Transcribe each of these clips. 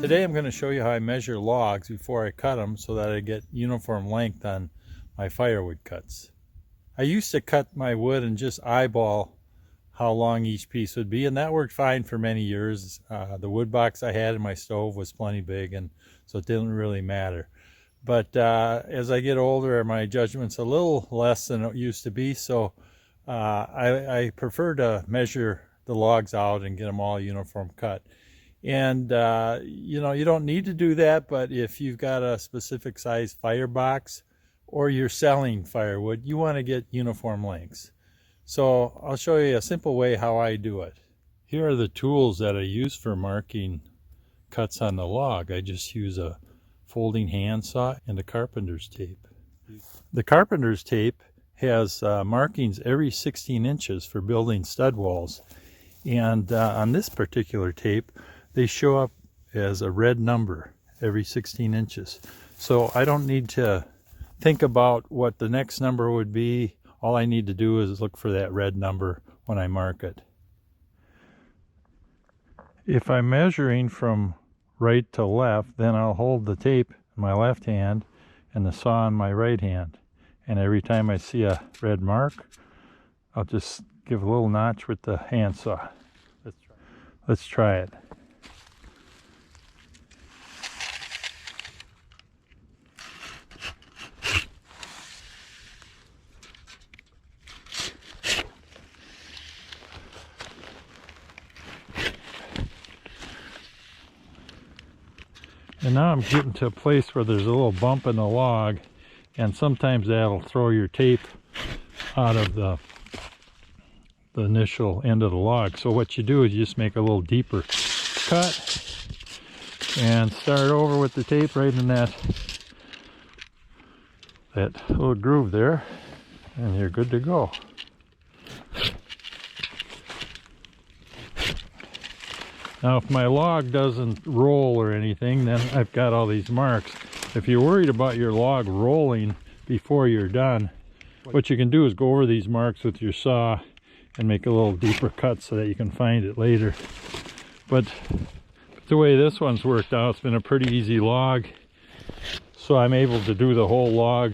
Today I'm going to show you how I measure logs before I cut them so that I get uniform length on my firewood cuts. I used to cut my wood and just eyeball how long each piece would be, and that worked fine for many years. The wood box I had in my stove was plenty big, and so it didn't really matter. But as I get older, my judgment's a little less than it used to be, so I prefer to measure the logs out and get them all uniform cut. And you know, you don't need to do that, but if you've got a specific size firebox or you're selling firewood, you want to get uniform lengths. So I'll show you a simple way how I do it. Here are the tools that I use for marking cuts on the log. I just use a folding handsaw and a carpenter's tape. The carpenter's tape has markings every 16 inches for building stud walls. And on this particular tape, they show up as a red number every 16 inches. So I don't need to think about what the next number would be. All I need to do is look for that red number when I mark it. If I'm measuring from right to left, then I'll hold the tape in my left hand and the saw in my right hand. And every time I see a red mark, I'll just give a little notch with the handsaw. Let's try it. And now I'm getting to a place where there's a little bump in the log, and sometimes that'll throw your tape out of the initial end of the log. So what you do is you just make a little deeper cut and start over with the tape right in that little groove there, and you're good to go. Now if my log doesn't roll or anything, then I've got all these marks. If you're worried about your log rolling before you're done, what you can do is go over these marks with your saw and make a little deeper cut so that you can find it later. But the way this one's worked out, it's been a pretty easy log, so I'm able to do the whole log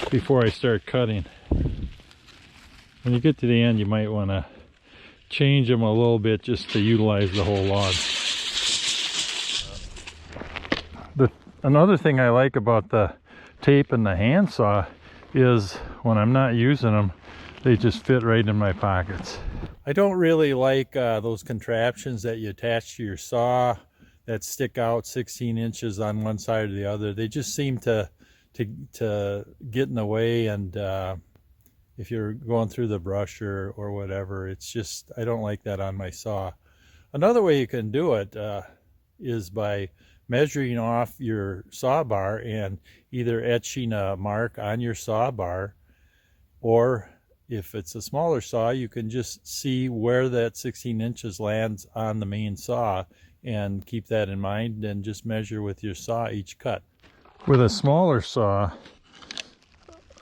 before I start cutting. When you get to the end, you might want to change them a little bit just to utilize the whole log. Another thing I like about the tape and the handsaw is when I'm not using them, they just fit right in my pockets. I don't really like those contraptions that you attach to your saw that stick out 16 inches on one side or the other. They just seem to get in the way, and if you're going through the brush or whatever, it's just, I don't like that on my saw. Another way you can do it is by measuring off your saw bar and either etching a mark on your saw bar, or if it's a smaller saw, you can just see where that 16 inches lands on the main saw and keep that in mind and just measure with your saw each cut. With a smaller saw,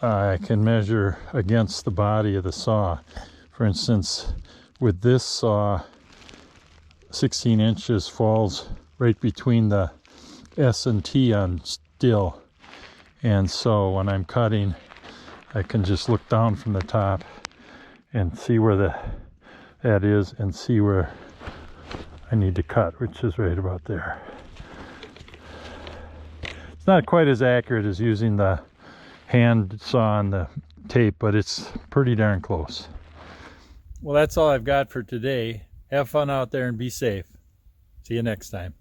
I can measure against the body of the saw. For instance, with this saw, 16 inches falls right between the S and T on still. And so when I'm cutting, I can just look down from the top and see where that is and see where I need to cut, which is right about there. It's not quite as accurate as using the hand saw on the tape, but it's pretty darn close. Well, that's all I've got for today. Have fun out there and be safe. See you next time.